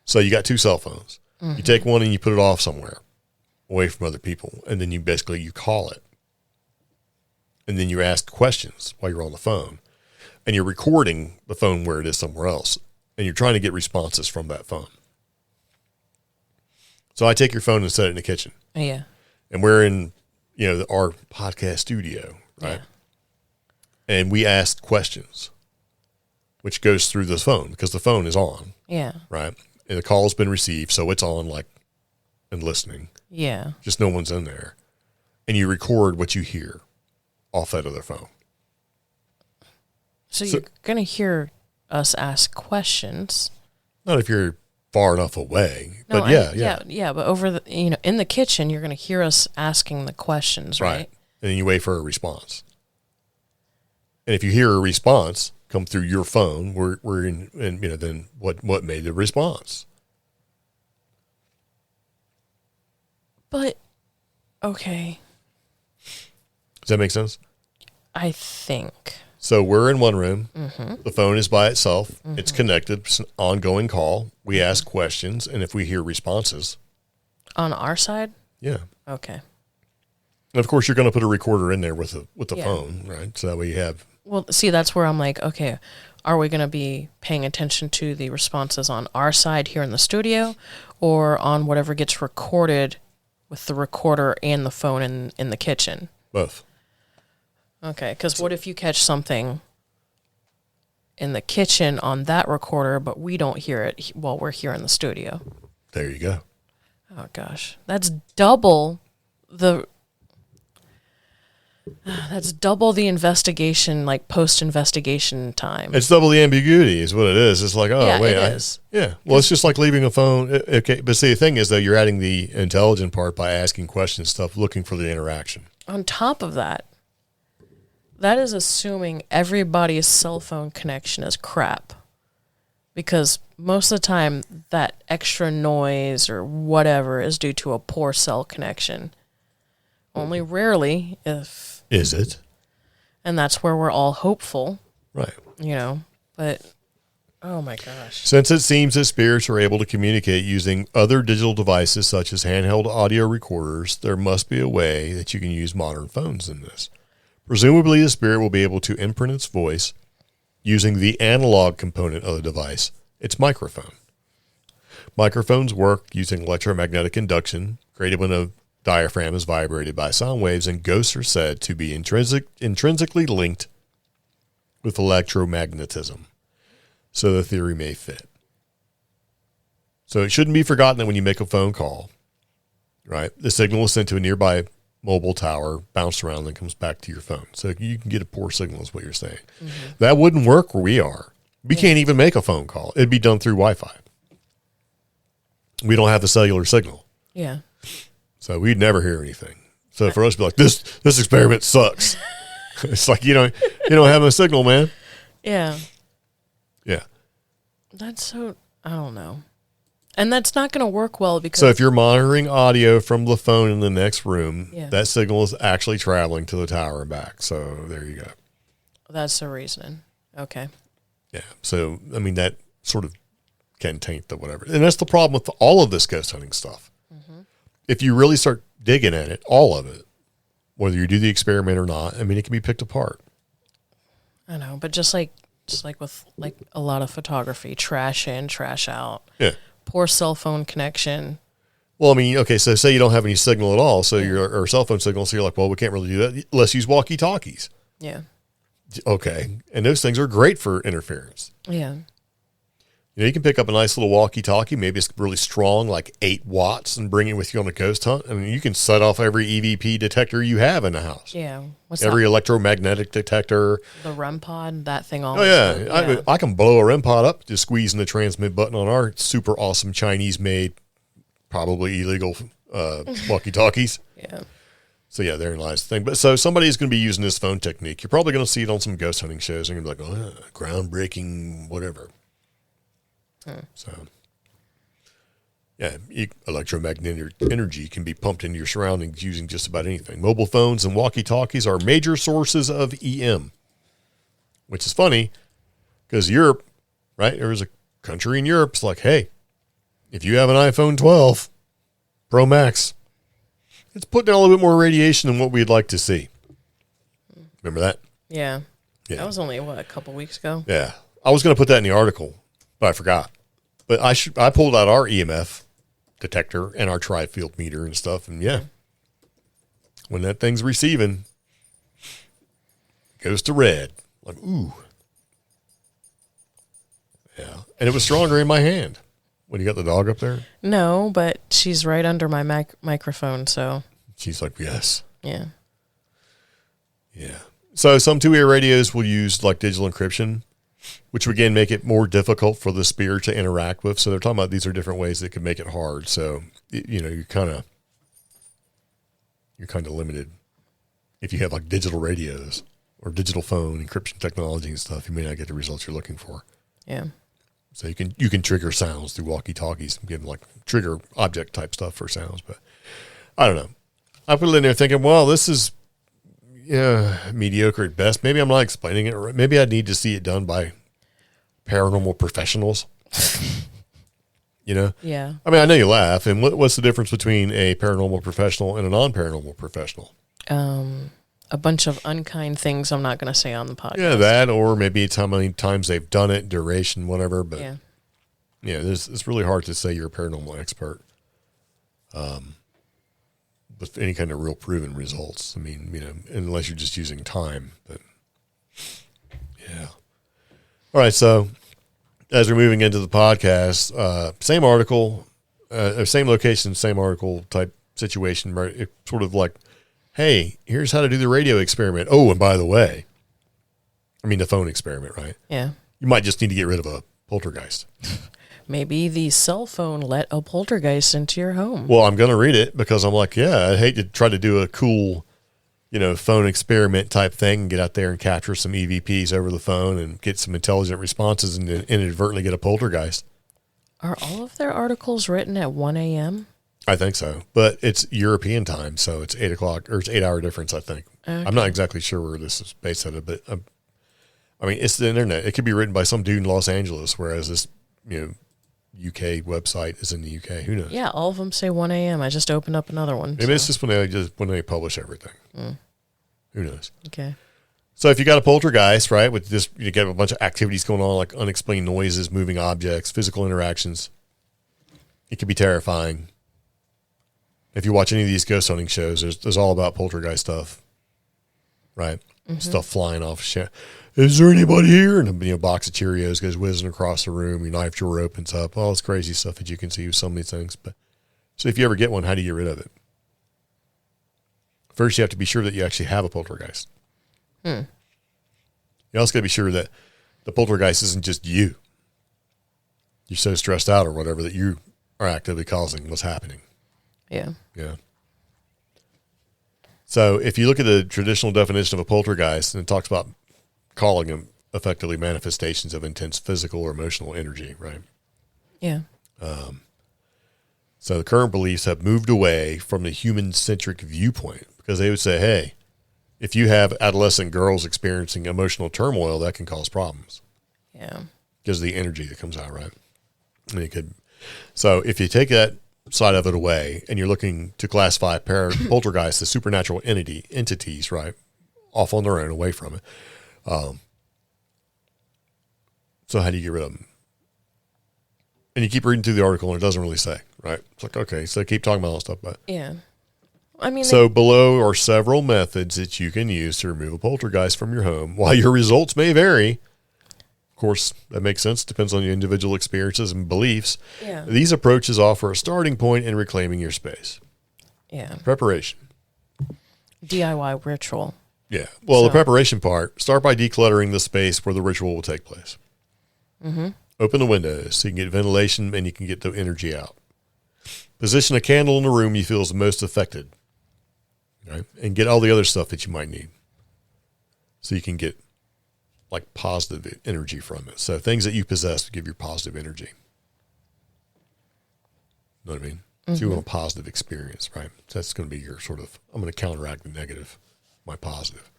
So you got two cell phones. Mm-hmm. You take one and you put it off somewhere away from other people. And then you call it. And then you ask questions while you're on the phone. And you're recording the phone where it is somewhere else. And you're trying to get responses from that phone. So I take your phone and set it in the kitchen. Yeah. And we're in, our podcast studio, right? Yeah. And we ask questions, which goes through the phone because the phone is on. Yeah. Right. And the call's been received. So it's on and listening. Yeah. Just no one's in there. And you record what you hear off that other phone. So you're going to hear us ask questions. Not if you're far enough away. No, But yeah. But over the, in the kitchen, you're going to hear us asking the questions, right? And then you wait for a response. And if you hear a response come through your phone, we're in, and then what made the response? But okay. Does that make sense? I think. So we're in one room. Mm-hmm. The phone is by itself. Mm-hmm. It's connected. It's an ongoing call. We ask questions, and if we hear responses. On our side? Yeah. Okay. And of course, you're going to put a recorder in there with the phone, right? So that way you have. Well, see, that's where I'm like, okay, are we going to be paying attention to the responses on our side here in the studio or on whatever gets recorded with the recorder and the phone in the kitchen? Both. Okay, because what if you catch something in the kitchen on that recorder, but we don't hear it while we're here in the studio? There you go. Oh, gosh. That's double the investigation, like post-investigation time. It's double the ambiguity is what it is. It's like, wait. It is. Yeah. Well, it's just like leaving a phone. Okay. But see, the thing is, though, you're adding the intelligent part by asking questions, stuff, looking for the interaction. On top of that, that is assuming everybody's cell phone connection is crap. Because most of the time, that extra noise or whatever is due to a poor cell connection. Only rarely, if... Is it? And that's where we're all hopeful. Right. But... Oh my gosh. Since it seems that spirits are able to communicate using other digital devices such as handheld audio recorders, there must be a way that you can use modern phones in this. Presumably, the spirit will be able to imprint its voice using the analog component of the device, its microphone. Microphones work using electromagnetic induction, created when a diaphragm is vibrated by sound waves, and ghosts are said to be intrinsically linked with electromagnetism. So the theory may fit. So it shouldn't be forgotten that when you make a phone call, right, the signal is sent to a nearby mobile tower, bounced around, and comes back to your phone. So you can get a poor signal is what you're saying. Mm-hmm. That wouldn't work where we are. We can't even make a phone call. It'd be done through Wi-Fi. We don't have the cellular signal. Yeah. So we'd never hear anything. So for us to be like, this experiment sucks. It's like, you don't have a signal, man. Yeah. Yeah. That's so, I don't know. And that's not going to work well because... So if you're monitoring audio from the phone in the next room, that signal is actually traveling to the tower and back. So there you go. That's the reasoning. Okay. Yeah. So, I mean, that sort of can taint the whatever. And that's the problem with all of this ghost hunting stuff. Mm-hmm. If you really start digging at it, all of it, whether you do the experiment or not, I mean, it can be picked apart. I know, but just like with like a lot of photography, trash in, trash out. Yeah. Poor cell phone connection. Well, I mean, okay, so say you don't have any signal at all, so or cell phone signal, so you're like, well, we can't really do that. Let's use walkie-talkies. Yeah. Okay. And those things are great for interference. Yeah. You can pick up a nice little walkie-talkie, maybe it's really strong, like 8 watts, and bring it with you on a ghost hunt. I mean, you can set off every EVP detector you have in the house. Yeah. What's every that? electromagnetic detector. The REM pod, that thing always. Oh, yeah. I can blow a REM pod up, just squeezing the transmit button on our super awesome Chinese-made, probably illegal walkie-talkies. Yeah. So, yeah, therein lies the thing. But so somebody's going to be using this phone technique. You're probably going to see it on some ghost hunting shows, and you're going to be like, oh, groundbreaking, whatever. So, yeah, electromagnetic energy can be pumped into your surroundings using just about anything. Mobile phones and walkie-talkies are major sources of EM, which is funny because Europe, right? There's a country in Europe. It's like, hey, if you have an iPhone 12 Pro Max, it's putting out a little bit more radiation than what we'd like to see. Remember that? Yeah. That was only, a couple weeks ago? Yeah. I was going to put that in the article, but I forgot. But I pulled out our EMF detector and our tri-field meter and stuff, and when that thing's receiving, it goes to red. Like, ooh. Yeah. And it was stronger in my hand. When you got the dog up there? No, but she's right under my microphone, so. She's like, yes. Yeah. Yeah. So some two-way radios will use like digital encryption. which would again make it more difficult for the spirit to interact with. So they're talking about these are different ways that could make it hard. So, you're kind of limited. If you have like digital radios or digital phone encryption technology and stuff, you may not get the results you're looking for. Yeah. So you can trigger sounds through walkie-talkies and give them like trigger object type stuff for sounds. But I don't know. I put it in there thinking, well, this is mediocre at best. Maybe I'm not explaining it right. Maybe I need to see it done by paranormal professionals. Yeah. I mean, I know you laugh. And what's the difference between a paranormal professional and a non-paranormal professional? A bunch of unkind things I'm not going to say on the podcast. Yeah, that, or maybe it's how many times they've done it, duration, whatever. But yeah, it's really hard to say you're a paranormal expert with any kind of real proven results. I mean, unless you're just using time. But yeah. All right, so as we're moving into the podcast, same article, or same location, same article type situation, right? It's sort of like, hey, here's how to do the radio experiment. Oh, and by the way, the phone experiment, right? Yeah. You might just need to get rid of a poltergeist. Maybe the cell phone let a poltergeist into your home. Well, I'm going to read it because I'm like, I hate to try to do a cool, phone experiment type thing and get out there and capture some EVPs over the phone and get some intelligent responses and inadvertently get a poltergeist. Are all of their articles written at 1 a.m.? I think so, but it's European time, so it's 8 o'clock, or it's 8 hour difference, I think. Okay. I'm not exactly sure where this is based out of, but it's the internet. It could be written by some dude in Los Angeles, whereas this, UK website is in the UK. Who knows? Yeah, all of them say 1 a.m. I just opened up another one. Maybe it's just when they publish everything. Who knows? Okay. So if you got a poltergeist, right, with this, you get a bunch of activities going on, like unexplained noises, moving objects, physical interactions. It could be terrifying. If you watch any of these ghost hunting shows, there's all about poltergeist stuff, right? Mm-hmm. Stuff flying off. Is there anybody here? And a box of Cheerios goes whizzing across the room. Your knife drawer opens up. All this crazy stuff that you can see with so many things. But so if you ever get one, how do you get rid of it? First, you have to be sure that you actually have a poltergeist. You also got to be sure that the poltergeist isn't just you. You're so stressed out or whatever that you are actively causing what's happening. Yeah. Yeah. So if you look at the traditional definition of a poltergeist, and it talks about calling them effectively manifestations of intense physical or emotional energy, right? Yeah. So the current beliefs have moved away from the human-centric viewpoint because they would say, hey, if you have adolescent girls experiencing emotional turmoil, that can cause problems. Yeah. Because of the energy that comes out, right? And so if you take that side of it away and you're looking to classify poltergeists as supernatural entities, right, off on their own, away from it. So how do you get rid of them? And you keep reading through the article and it doesn't really say, right? It's like, okay, so keep talking about all that stuff. But yeah. So below are several methods that you can use to remove a poltergeist from your home. While your results may vary, of course, that makes sense. Depends on your individual experiences and beliefs. Yeah. These approaches offer a starting point in reclaiming your space. Yeah. Preparation. DIY ritual. Yeah. Well, the preparation part, start by decluttering the space where the ritual will take place. Mm-hmm. Open the windows so you can get ventilation and you can get the energy out. Position a candle in the room you feel is the most affected. Right? And get all the other stuff that you might need. So you can get like positive energy from it. So things that you possess give you positive energy. Know what I mean? Mm-hmm. So you want a positive experience, right? So that's going to be your sort of, I'm going to counteract the negative, my positive.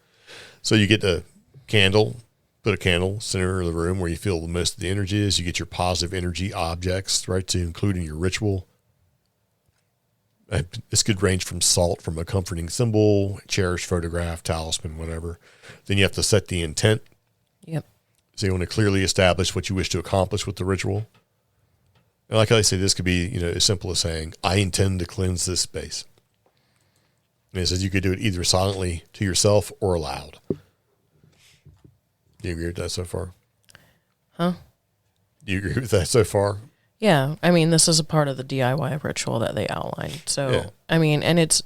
So you get the candle, put a candle center of the room where you feel the most of the energy is. You get your positive energy objects, right, to include in your ritual. This could range from salt, from a comforting symbol, cherished photograph, talisman, whatever. Then you have to set the intent. Yep. So you want to clearly establish what you wish to accomplish with the ritual. And like I say, this could be, as simple as saying, I intend to cleanse this space. And it says you could do it either silently to yourself or aloud. Do you agree with that so far? Huh? Do you agree with that so far? Yeah. This is a part of the DIY ritual that they outlined. So, yeah. And it's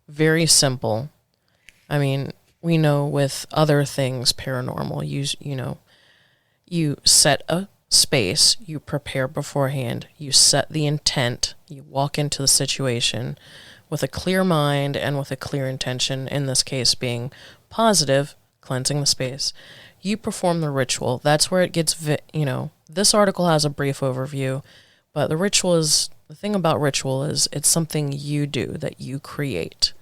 very simple. We know with other things paranormal, you set a space, you prepare beforehand, you set the intent, you walk into the situation with a clear mind and with a clear intention, in this case being positive, cleansing the space. You perform the ritual. That's where it gets, this article has a brief overview, but the thing about ritual is it's something you do, that you create.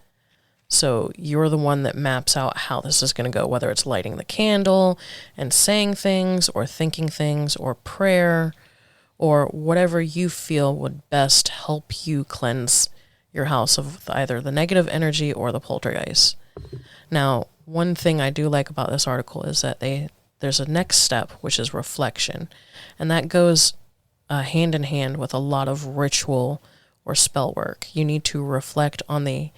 So you're the one that maps out how this is going to go, whether it's lighting the candle and saying things or thinking things or prayer or whatever you feel would best help you cleanse your house of either the negative energy or the poltergeist. Now, one thing I do like about this article is that there's a next step, which is reflection. And that goes hand in hand with a lot of ritual or spell work. You need to reflect on the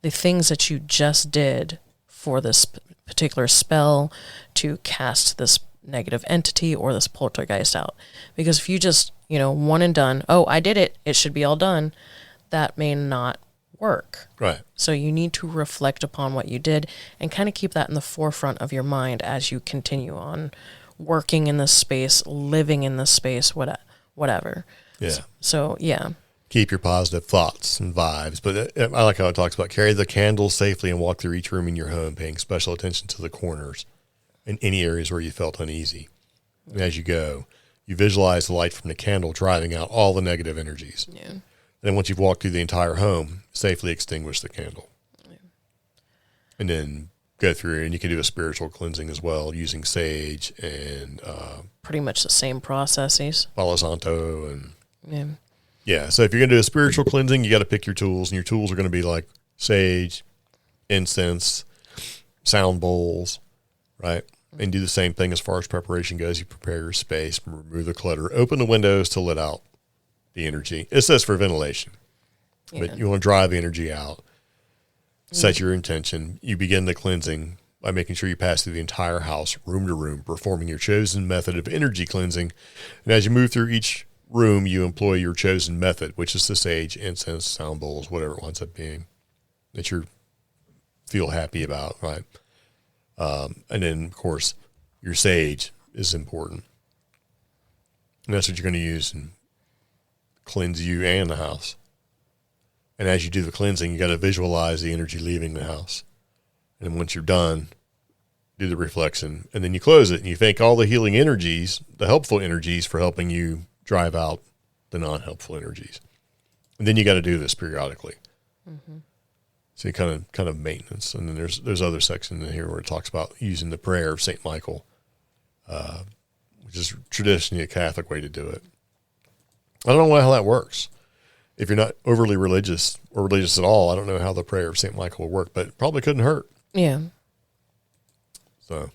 things that you just did for this particular spell to cast this negative entity or this poltergeist out. Because if you just, one and done, oh, I did it, it should be all done, that may not work. Right. So you need to reflect upon what you did and kind of keep that in the forefront of your mind as you continue on working in this space, living in this space, whatever. Yeah. So yeah. Keep your positive thoughts and vibes. But I like how it talks about carry the candle safely and walk through each room in your home, paying special attention to the corners and any areas where you felt uneasy. And as you go, you visualize the light from the candle driving out all the negative energies. Yeah. And then once you've walked through the entire home, safely extinguish the candle. Yeah. And then go through, and you can do a spiritual cleansing as well using sage and pretty much the same processes. Palo Santo and yeah. Yeah, so if you're going to do a spiritual cleansing, you got to pick your tools, and your tools are going to be like sage, incense, sound bowls, right? And do the same thing as far as preparation goes. You prepare your space, remove the clutter, open the windows to let out the energy. It says for ventilation, but you want to drive the energy out, set your intention. You begin the cleansing by making sure you pass through the entire house, room to room, performing your chosen method of energy cleansing. And as you move through each room, you employ your chosen method, which is the sage, incense, sound bowls, whatever it winds up being that you feel happy about, right? And then, of course, your sage is important. And that's what you're going to use and cleanse you and the house. And as you do the cleansing, you got to visualize the energy leaving the house. And then once you're done, do the reflection, and then you close it, and you thank all the healing energies, the helpful energies, for helping you drive out the non-helpful energies. And then you got to do this periodically. Mm-hmm. So you kind of maintenance. And then there's other sections in here where it talks about using the prayer of St. Michael, which is traditionally a Catholic way to do it. I don't know how that works. If you're not overly religious or religious at all, I don't know how the prayer of St. Michael will work, but it probably couldn't hurt. Yeah. So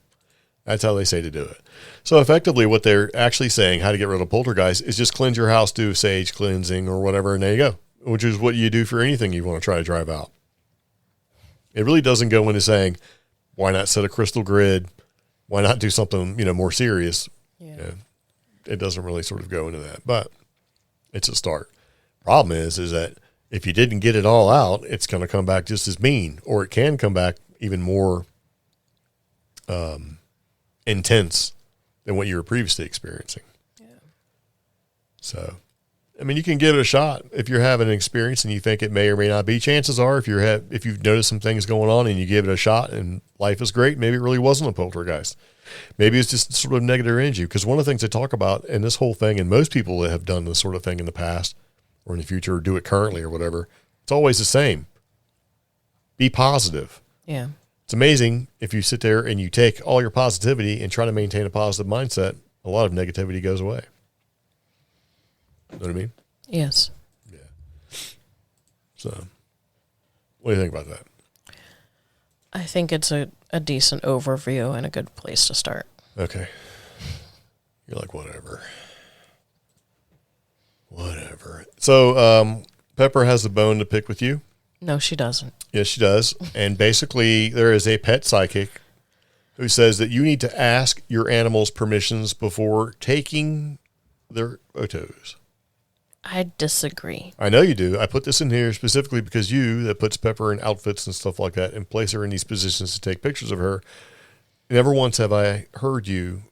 that's how they say to do it. So effectively what they're actually saying, how to get rid of poltergeist, is just cleanse your house, do sage cleansing or whatever, and there you go, which is what you do for anything you want to try to drive out. It really doesn't go into saying, why not set a crystal grid? Why not do something, more serious? Yeah. It doesn't really sort of go into that, but it's a start. Problem is that if you didn't get it all out, it's going to come back just as mean, or it can come back even more intense than what you were previously experiencing. Yeah. So, you can give it a shot if you're having an experience and you think it may or may not be. Chances are, if you've noticed some things going on and you give it a shot and life is great, maybe it really wasn't a poltergeist. Maybe it's just sort of negative energy. Because one of the things they talk about in this whole thing, and most people that have done this sort of thing in the past or in the future or do it currently or whatever, it's always the same. Be positive. Yeah. It's amazing if you sit there and you take all your positivity and try to maintain a positive mindset, a lot of negativity goes away. You know what I mean? Yes. Yeah. So, what do you think about that? I think it's a decent overview and a good place to start. Okay. You're like, whatever. So, Pepper has a bone to pick with you. No, she doesn't. Yes, she does. And basically, there is a pet psychic who says that you need to ask your animals permissions before taking their photos. I disagree. I know you do. I put this in here specifically because that puts Pepper in outfits and stuff like that and place her in these positions to take pictures of her. Never once have I heard you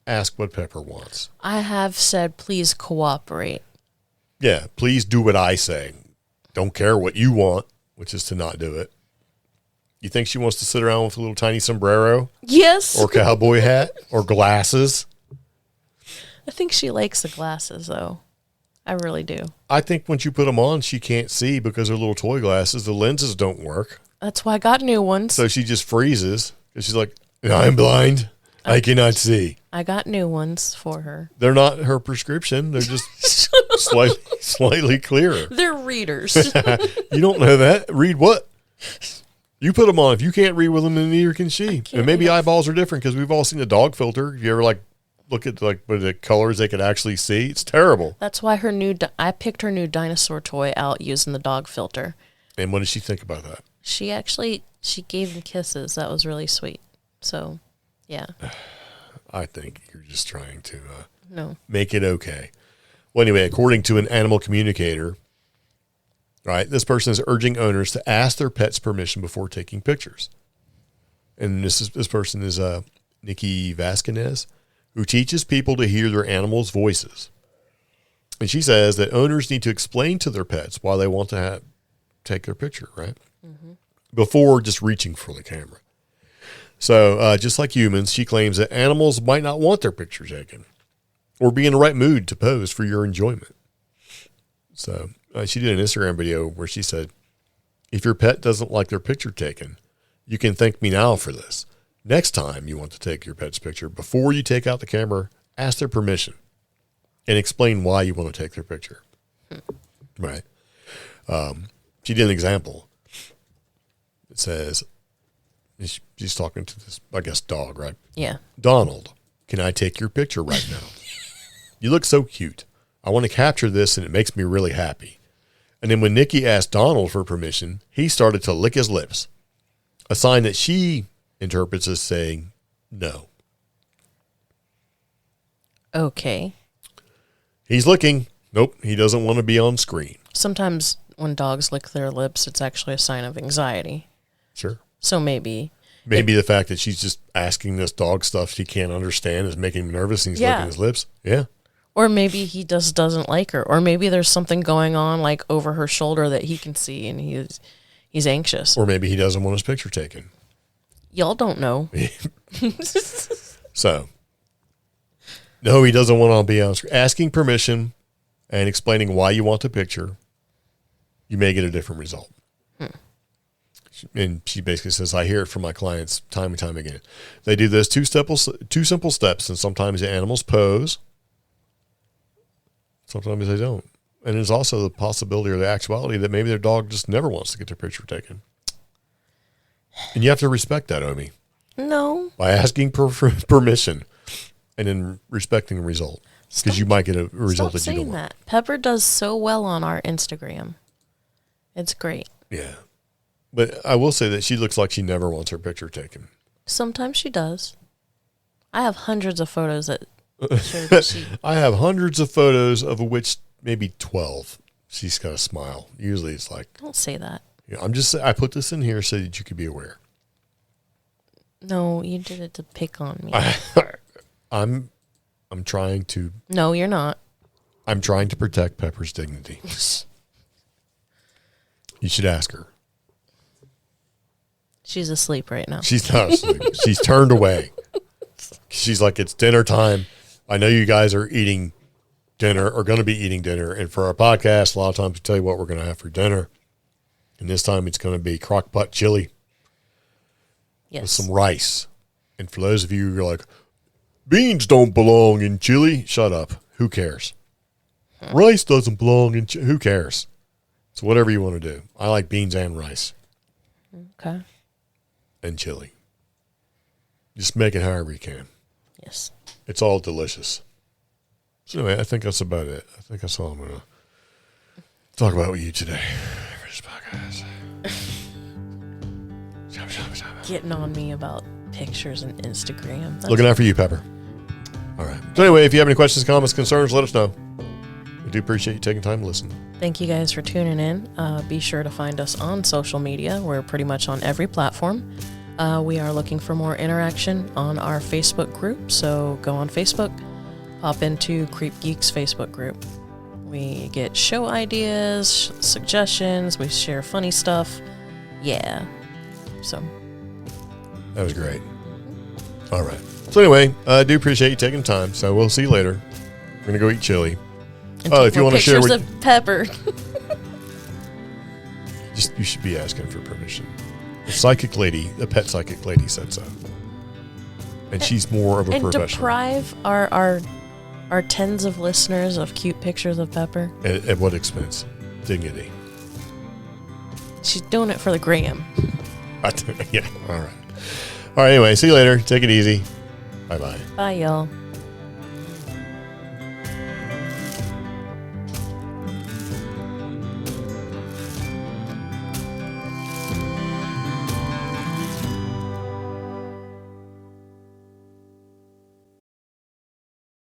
ask what Pepper wants. I have said, please cooperate. Yeah, please do what I say. Don't care what you want, which is to not do it. You think she wants to sit around with a little tiny sombrero? Yes. Or cowboy hat? Or glasses? I think she likes the glasses, though. I really do. I think once you put them on, she can't see because her little toy glasses, the lenses don't work. That's why I got new ones. So she just freezes. Because she's like, I'm blind. I cannot see. I got new ones for her. They're not her prescription. They're just slightly clearer. They're readers. You don't know that. Read what? You put them on. If you can't read with them, then neither can she. And maybe eyeballs are different because we've all seen a dog filter. You ever look at the colors they could actually see? It's terrible. That's why I picked her new dinosaur toy out using the dog filter. And what did she think about that? She gave him kisses. That was really sweet. So, yeah. I think you're just trying to make it okay. Well, anyway, according to an animal communicator, right, this person is urging owners to ask their pets permission before taking pictures. And this person is Nikki Vasquez, who teaches people to hear their animals' voices. And she says that owners need to explain to their pets why they want to take their picture, right? Mm-hmm. Before just reaching for the camera. So just like humans, she claims that animals might not want their picture taken or be in the right mood to pose for your enjoyment. So she did an Instagram video where she said, if your pet doesn't like their picture taken, you can thank me now for this. Next time you want to take your pet's picture, before you take out the camera, ask their permission and explain why you want to take their picture. Right. She did an example. It says, she's talking to this, I guess, dog, right? Yeah. Donald, can I take your picture right now? You look so cute. I want to capture this, and it makes me really happy. And then when Nikki asked Donald for permission, he started to lick his lips, a sign that she interprets as saying no. Okay. He's licking. Nope, he doesn't want to be on screen. Sometimes when dogs lick their lips, it's actually a sign of anxiety. Sure. So maybe the fact that she's just asking this dog stuff she can't understand is making him nervous, and he's licking his lips. Yeah. Or maybe he just doesn't like her. Or maybe there's something going on like over her shoulder that he can see and he's anxious. Or maybe he doesn't want his picture taken. Y'all don't know. So, no, he doesn't want to be on screen. Asking permission and explaining why you want the picture, you may get a different result. And she basically says, I hear it from my clients time and time again. They do this two simple steps, and sometimes the animals pose. Sometimes they don't. And there's also the possibility or the actuality that maybe their dog just never wants to get their picture taken. And you have to respect that, Omi. No. By asking permission and then respecting the result. Because you might get a result that you don't want. That. Pepper does so well on our Instagram. It's great. Yeah. But I will say that she looks like she never wants her picture taken. Sometimes she does. I have hundreds of photos that show that she... I have hundreds of photos, of which maybe 12 she's got a smile. Usually it's like... Don't say that. Yeah, I put this in here so that you could be aware. No, you did it to pick on me. I'm trying to... No, you're not. I'm trying to protect Pepper's dignity. You should ask her. She's asleep right now. She's not asleep. She's turned away. She's like, it's dinner time. I know you guys are eating dinner or going to be eating dinner. And for our podcast, a lot of times we tell you what we're going to have for dinner. And this time it's going to be crock pot chili. Yes. With some rice. And for those of you who are like, beans don't belong in chili. Shut up. Who cares? Rice doesn't belong in chili. Who cares? It's whatever you want to do. I like beans and rice. Okay. And chili. Just make it however you can. Yes. It's all delicious. So anyway, I think that's about it. I think that's all I'm going to talk about with you today for this podcast. Getting on me about pictures and Instagram. Looking out for you, Pepper. All right. So anyway, if you have any questions, comments, concerns, let us know. We do appreciate you taking time to listen. Thank you guys for tuning in. Be sure to find us on social media. We're pretty much on every platform. We are looking for more interaction on our Facebook group, so go on Facebook, pop into CreepGeeks Facebook group. We get show ideas, suggestions, we share funny stuff. Yeah. So. That was great. All right. So anyway, I do appreciate you taking time. So we'll see you later. We're going to go eat chili. Oh, if you want to share pictures of Pepper. You should be asking for permission. The pet psychic lady said so. And she's more of a professional. And deprive our tens of listeners of cute pictures of Pepper. At what expense? Dignity. She's doing it for the gram. Yeah, all right. All right, anyway, see you later. Take it easy. Bye-bye. Bye, y'all.